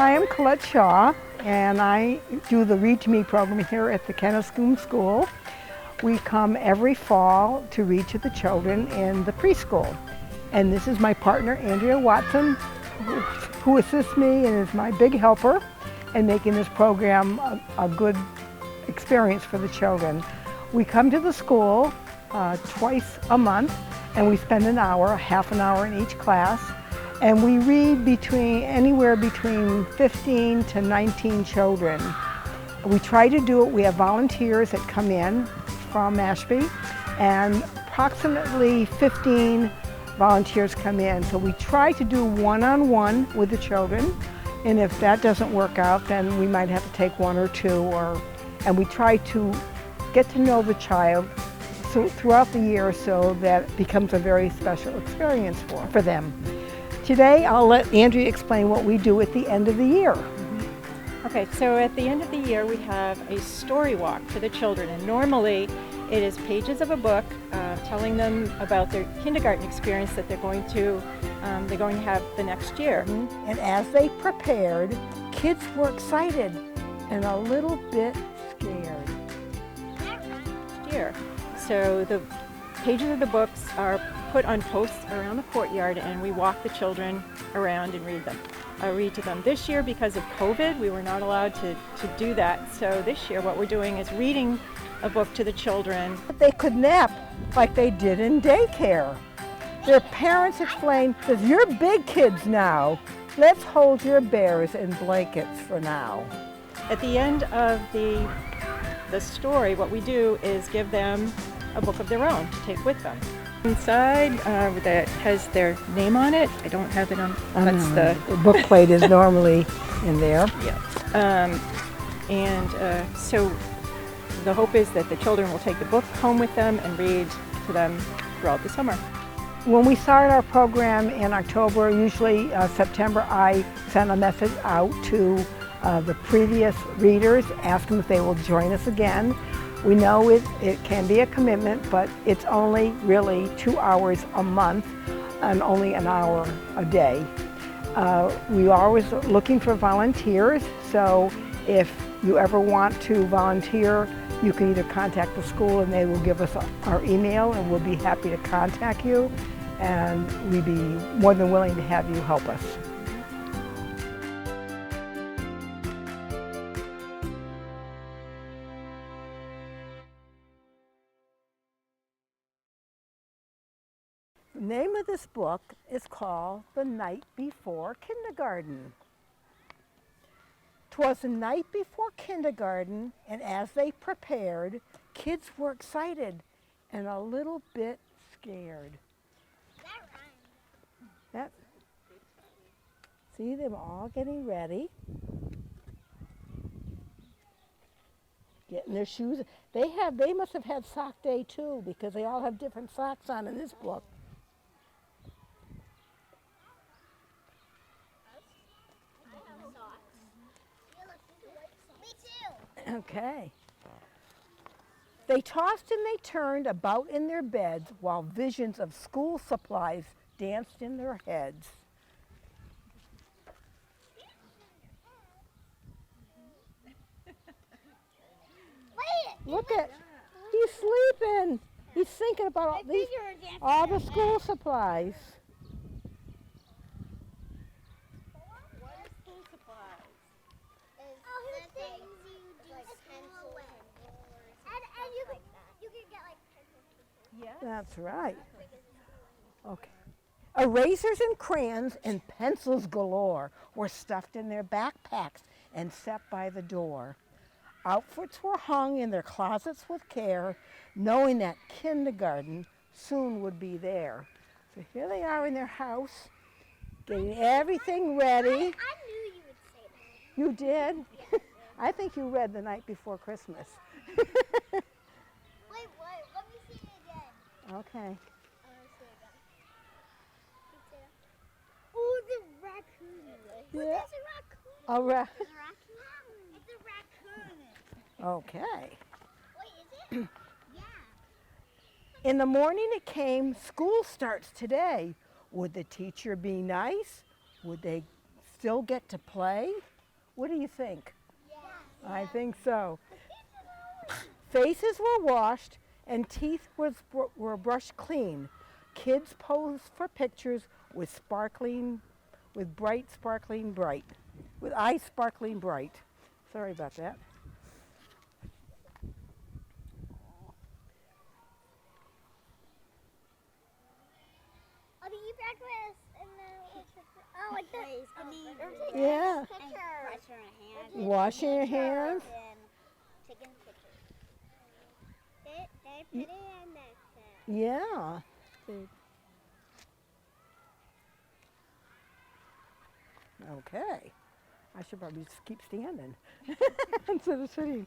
Hi, I'm Colette Shaw, and I do the Read to Me program here at the Kenniscombe School. We come every fall to read to the children in the preschool. And this is my partner, Andrea Watson, who assists me and is my big helper in making this program a good experience for the children. We come to the school twice a month, and we spend an hour, half an hour in each class. And we read anywhere between 15 to 19 children. We try to do it, we have volunteers that come in from Mashpee, and approximately 15 volunteers come in. So we try to do one-on-one with the children, and if that doesn't work out, then we might have to take one or two, and we try to get to know the child throughout the year so that it becomes a very special experience for them. Today, I'll let Andrea explain what we do at the end of the year. Okay, so at the end of the year, we have a story walk for the children, and normally it is pages of a book telling them about their kindergarten experience that they're going to have the next year. And as they prepared, kids were excited and a little bit scared. So the pages of the books are put on posts around the courtyard, and we walk the children around and read to them. This year, because of COVID, we were not allowed to do that. So this year what we're doing is reading a book to the children. They could nap like they did in daycare. Their parents explained that you're big kids now. Let's hold your bears in blankets for now. At the end of the story, what we do is give them a book of their own to take with them. Inside that has their name on it. I don't have it on. That's the book plate is normally in there. Yeah. So the hope is that the children will take the book home with them and read to them throughout the summer. When we start our program in October, usually September, I send a message out to the previous readers, ask them if they will join us again. We know it can be a commitment, but it's only really 2 hours a month and only an hour a day. We are always looking for volunteers, so if you ever want to volunteer, you can either contact the school and they will give us our email, and we'll be happy to contact you, and we'd be more than willing to have you help us. The name of this book is called The Night Before Kindergarten. 'Twas the night before kindergarten, and as they prepared, kids were excited and a little bit scared. See, they were all getting ready, getting their shoes. They must have had sock day too, because they all have different socks on in this book. Okay. They tossed and they turned about in their beds while visions of school supplies danced in their heads. Look at, he's sleeping. He's thinking about all the school supplies. That's right. Okay. Erasers and crayons and pencils galore were stuffed in their backpacks and set by the door. Outfits were hung in their closets with care, knowing that kindergarten soon would be there. So here they are in their house, getting everything ready. I knew you would say that. You did? Yeah. I think you read The Night Before Christmas. Wait, let me see it again. Okay. I want to see it again. Oh, the raccoon. Yeah. There's a raccoon. All right. There's a raccoon. It's a raccoon. Okay. Wait, is it? Yeah. In the morning it came, school starts today. Would the teacher be nice? Would they still get to play? What do you think? Yeah. I think so. Faces were washed and teeth were brushed clean. Kids posed for pictures with bright sparkling bright, with eyes sparkling bright. Sorry about that. Oh, do you breakfast and then like this? Yeah. Wash your hands. Washing your hands. And taking pictures. They put it in that. Yeah. Okay. I should probably just keep standing instead of sitting.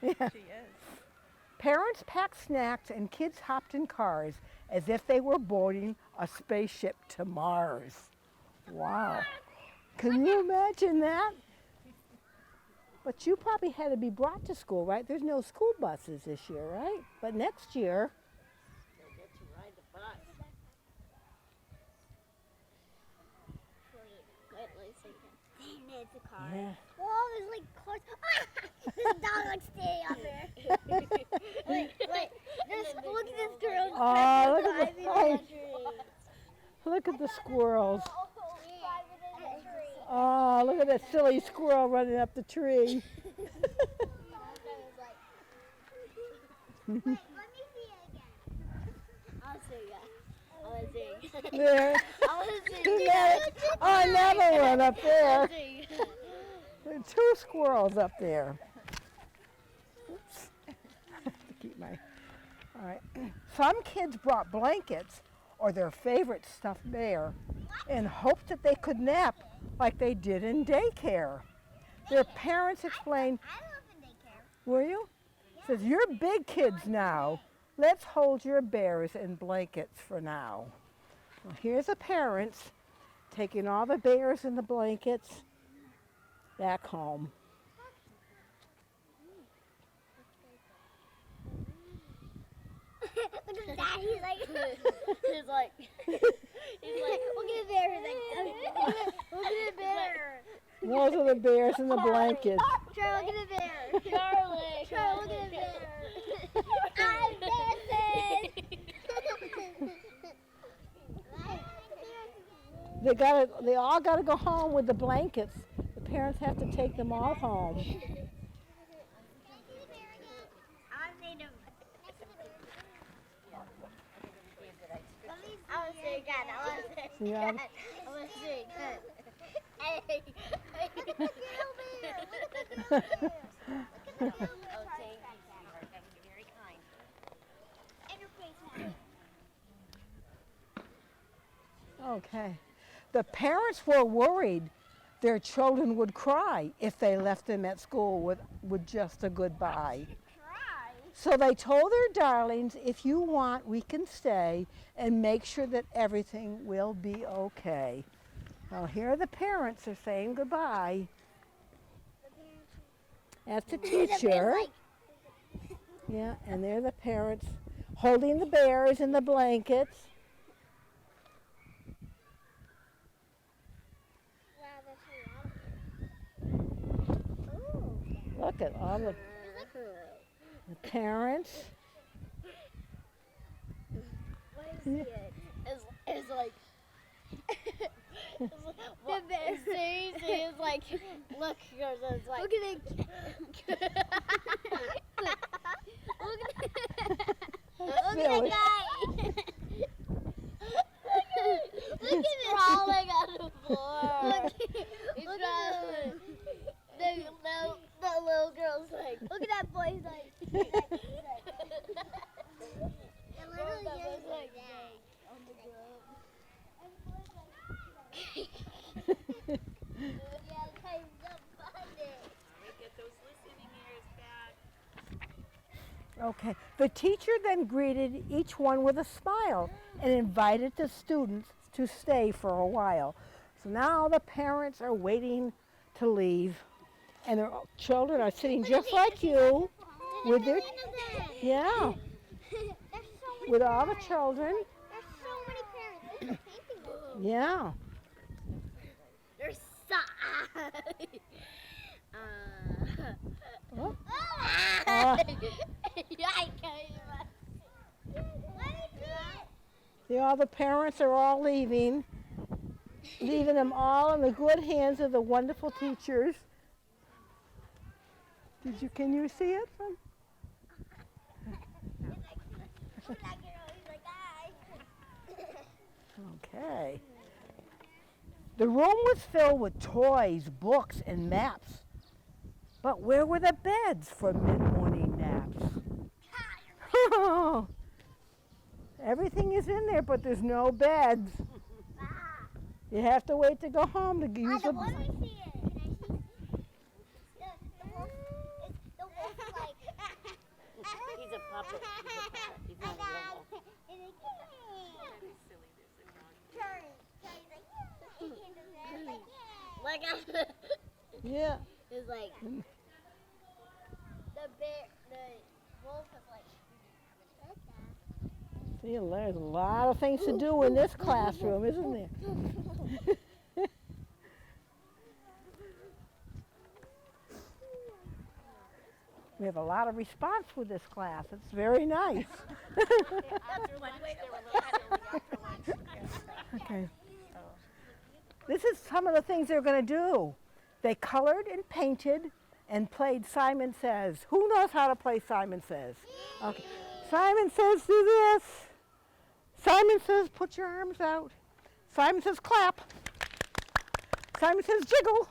Yeah. She is. Parents packed snacks and kids hopped in cars as if they were boarding a spaceship to Mars. Wow. Can you imagine that? But you probably had to be brought to school, right? There's no school buses this year, right? But next year. They'll get to ride the bus. Wait, it's a car. Yeah. Whoa, there's like cars. There's a dog like staying on there. wait. Look at this girl. Oh, look at the climbing face. Look at the squirrels. tree. Oh, look at that silly squirrel running up the tree. Wait, let me see it again. I'll see it. There. Oh, another one up there. There are two squirrels up there. Oops. I have to keep my. All right. Some kids brought blankets or their favorite stuffed bear and hoped that they could nap like they did in daycare. Their parents explained, I live in daycare. "Were you?" Says, "You're big kids now. Let's hold your bears in blankets for now." Well, here's the parents taking all the bears and the blankets back home. Look at that. He's like, look at the bear. He's like, look at the bear. Those are the bears and the blankets. Charlie, look at the bear. Charlie, look at the bear. I'm dancing. They all gotta go home with the blankets. The parents have to take them all home. I made him. I want to say again. I want to say Yeah. again. I want to say again. Hey. Look at the over here. Look at the over here. Look at the over Oh, thank you, sweetheart. That was very kind. And your face now. Okay. The parents were worried their children would cry if they left them at school with just a goodbye. Cry. So they told their darlings, if you want, we can stay and make sure that everything will be okay. Well, here are the parents. They're saying goodbye. That's the teacher. Yeah, and they're the parents holding the bears in the blankets. Wow, that's a lot of Ooh. Look at all the parents. What is it? It's like The bear. seriously, it's like look, yours is like Look at it. Look at that guy. Look at it. crawling on the floor. Look at The little girl's like Look at that boy. He's like. It literally that goes was like like that. on the ground. Yeah, kind of funny. Get those listening ears back. Okay. The teacher then greeted each one with a smile and invited the students to stay for a while. So now the parents are waiting to leave, and their children are sitting just like you with their yeah, There's so many with all the parents. children. There's so many parents. There's a painting of them. Yeah. There's so. Oh. I can't even. Let me see it. See, all the parents are all leaving them all in the good hands of the wonderful teachers. Can you see it from? He's like, "Hi." Okay. The room was filled with toys, books, and maps. But where were the beds for mid-morning naps? Everything is in there, but there's no beds. You have to wait to go home to use Let the. me see it. Can I see? The wolf is like. He's a puppet. He's not a real wolf. And it Charlie. Charlie's like, yeah. He's like, yeah. Like I Yeah. It's like the wolf is like. See, there's a lot of things to do in this classroom, isn't there? We have a lot of response with this class. It's very nice. after lunch, they were a little silly after lunch. Okay. This is some of the things they're going to do. They colored and painted and played Simon Says. Who knows how to play Simon Says? Okay. Simon Says, do this. Simon Says, put your arms out. Simon Says, clap. Simon Says, jiggle.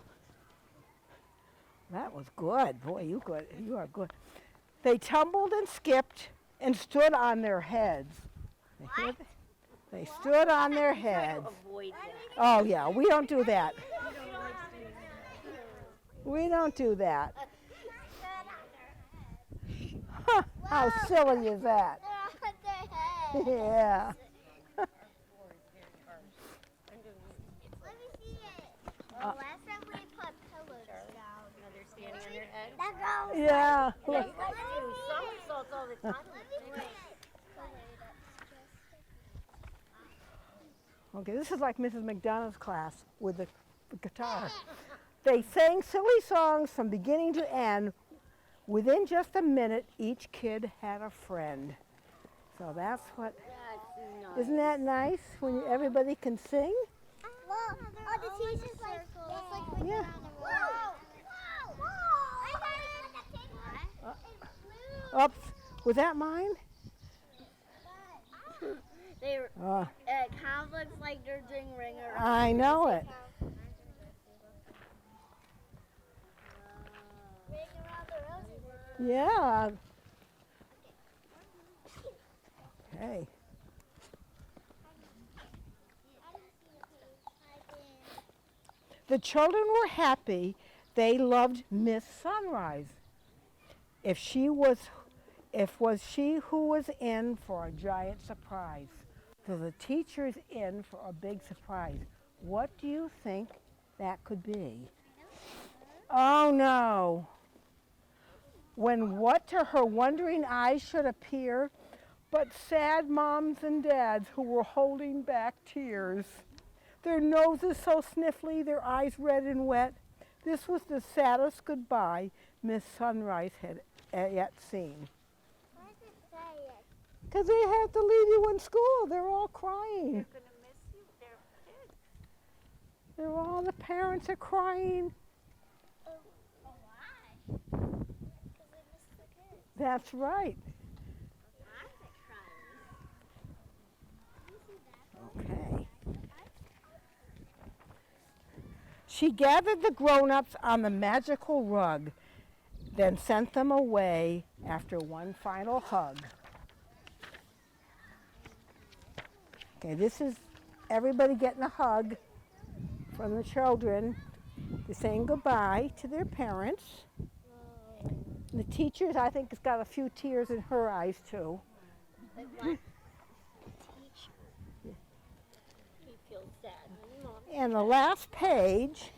That was good. Boy, you are good. They tumbled and skipped and stood on their heads. They stood on their heads. Avoid that. Oh, yeah, we don't do that. We don't do that. Huh, how silly is that? They're on their head. Yeah. Let me see it. Last time we put pillows down. No, they're standing on their head. That girl. Yeah. You guys do somersaults all the time. Let me see it. Okay, this is like Mrs. McDonough's class with the guitar. They sang silly songs from beginning to end. Within just a minute, each kid had a friend. So that's what, That's nice. isn't that nice when everybody can sing? Well, the teacher's like, it's like when Yeah. you're on the road. Whoa! I thought it was a pink one. Oops, was that mine? They Oh, it kind of looks like they're doing ring around. I know it. Ring around the roses. Yeah. Okay. The children were happy. They loved Miss Sunrise. If was she who was in for a giant surprise. So the teacher's in for a big surprise. What do you think that could be? Oh no. When what to her wondering eyes should appear but sad moms and dads who were holding back tears. Their noses so sniffly, their eyes red and wet. This was the saddest goodbye Miss Sunrise had yet seen. Why does it say it? Because they have to leave you in school. They're all crying. They're going to miss you. They're kids. The parents are crying. Oh, why? Because they missed the kids. That's right. Okay. She gathered the grown-ups on the magical rug, then sent them away after one final hug. Okay, this is everybody getting a hug from the children. They're saying goodbye to their parents. The teachers, I think, has got a few tears in her eyes, too. He feels sad. And the last page,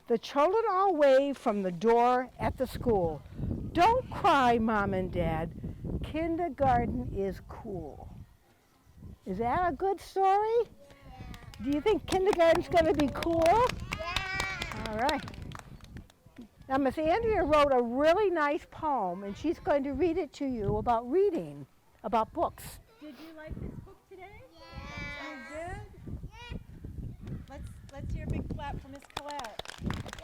the children all wave from the door at the school. Don't cry, Mom and Dad. Kindergarten is cool. Is that a good story? Do you think kindergarten's going to be cool? Yeah. All right. Now, Miss Andrea wrote a really nice poem, and she's going to read it to you about reading, about books. Did you like this book today? Yeah. You did? Let's hear a big clap for Miss Collette.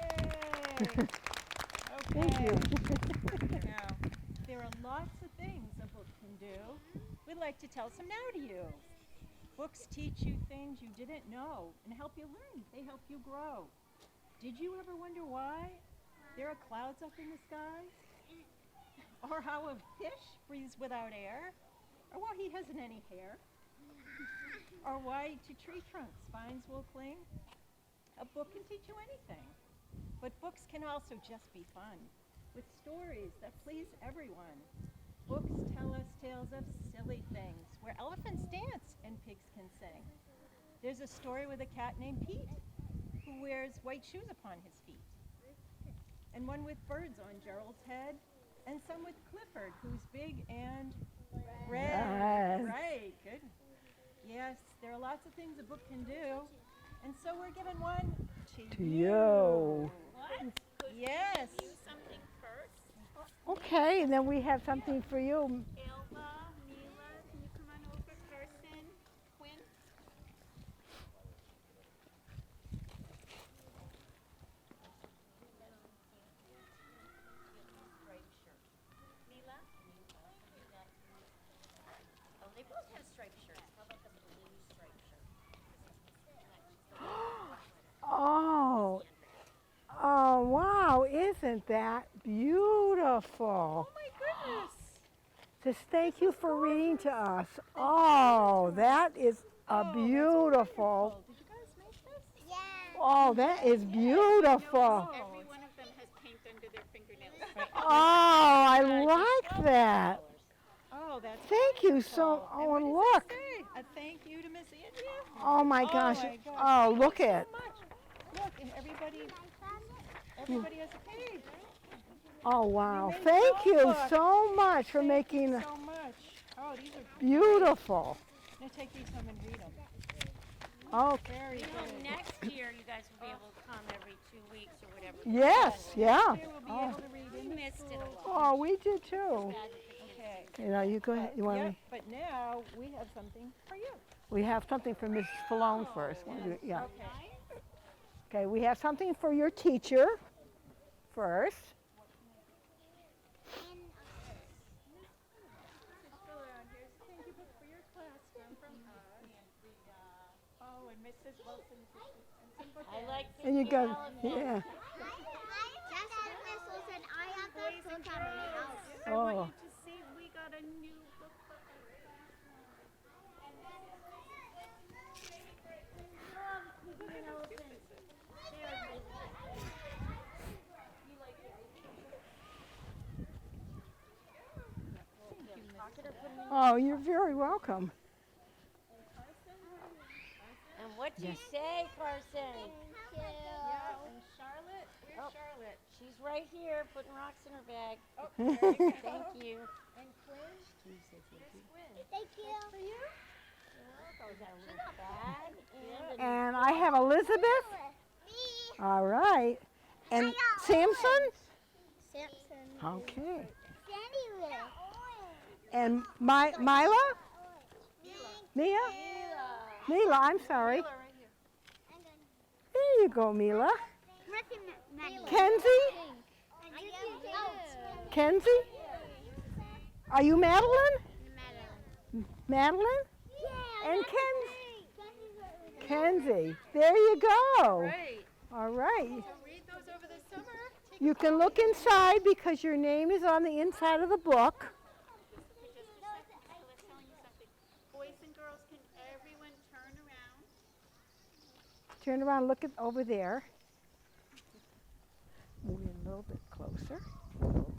Yay! Okay. Thank you. Now, there are lots of things a book can do. We'd like to tell some now to you. Books teach you things you didn't know and help you learn. They help you grow. Did you ever wonder why there are clouds up in the sky? Or how a fish breathes without air? Or why he hasn't any hair? Or why to tree trunks vines will cling? A book can teach you anything. But books can also just be fun, with stories that please everyone. Books tell us tales of silly things, where elephants dance and pigs can sing. There's a story with a cat named Pete, who wears white shoes upon his feet. And one with birds on Gerald's head, and some with Clifford, who's big and red. Yes. Right, good. Yes, there are lots of things a book can do, and so we're giving one to you. What? Yes. You something first? Okay, and then we have something for you. Ilva, Mila, can you come on over? Carson, Quinn. Mila? Oh, they both have striped shirts. How about the blue striped shirt? Oh, oh, wow, isn't that beautiful? Oh my goodness. Just thank you for reading to us. Oh, that is a Oh, beautiful. Did you guys make this? Yeah. Oh, that is beautiful. Every one of them has paint under their fingernails. Oh, I like that. Oh, that's Thank you wonderful. so. And Oh, what and does look. it say? A thank you to Miss Andrea? Oh my gosh. Oh, my gosh. Oh, Thank look you it. so much. Look, and everybody has a page. Oh wow. You made Thank a you notebook. so much for Thank you making so much. Oh, these are beautiful. I'm going to take these home and read them. Okay. Very You know, good. next year you guys will be able to come every 2 weeks or whatever. Yes, yeah. Here we'll be Oh. able to read We in the missed it a school. lot. Oh, we did too. Okay. You know, you go ahead. You want Yep, me? but now we have something for you. We have something for Mrs. Fulone first. Want to do- Yeah. Okay. Okay, we have something for your teacher first. Here's a thank you book for your classroom from us. Oh, and Mrs. Wilson and some books. I like And you go, elephant. yeah. Just as Miss Wilson, I have the book at my house. I Oh. want you to see we got a new book for Oh, you're very welcome. And what'd you say, Carson? Yeah, and Charlotte, where's Charlotte? She's right here, putting rocks in her bag. Oh, there you go. Thank you. And Quinn? Here's Quinn. Thank you. For you? Goes in a little bag and a And I have Elizabeth. Me. All right. And Samson. Samson. Okay. Sandy will. And Mila? Mia? Mila, I'm sorry. Mila right here. There you go, Mila. Kenzie. Kenzie? Kenzie? Are you Madeline? Madeline? And Kenzie. There you go. Great. All right. So read those over the summer. Take You can look inside because your name is on the inside of the book. just a second. I was telling you something. Boys and girls, can everyone turn around? Turn around, look at over there. Move in a little bit closer. A little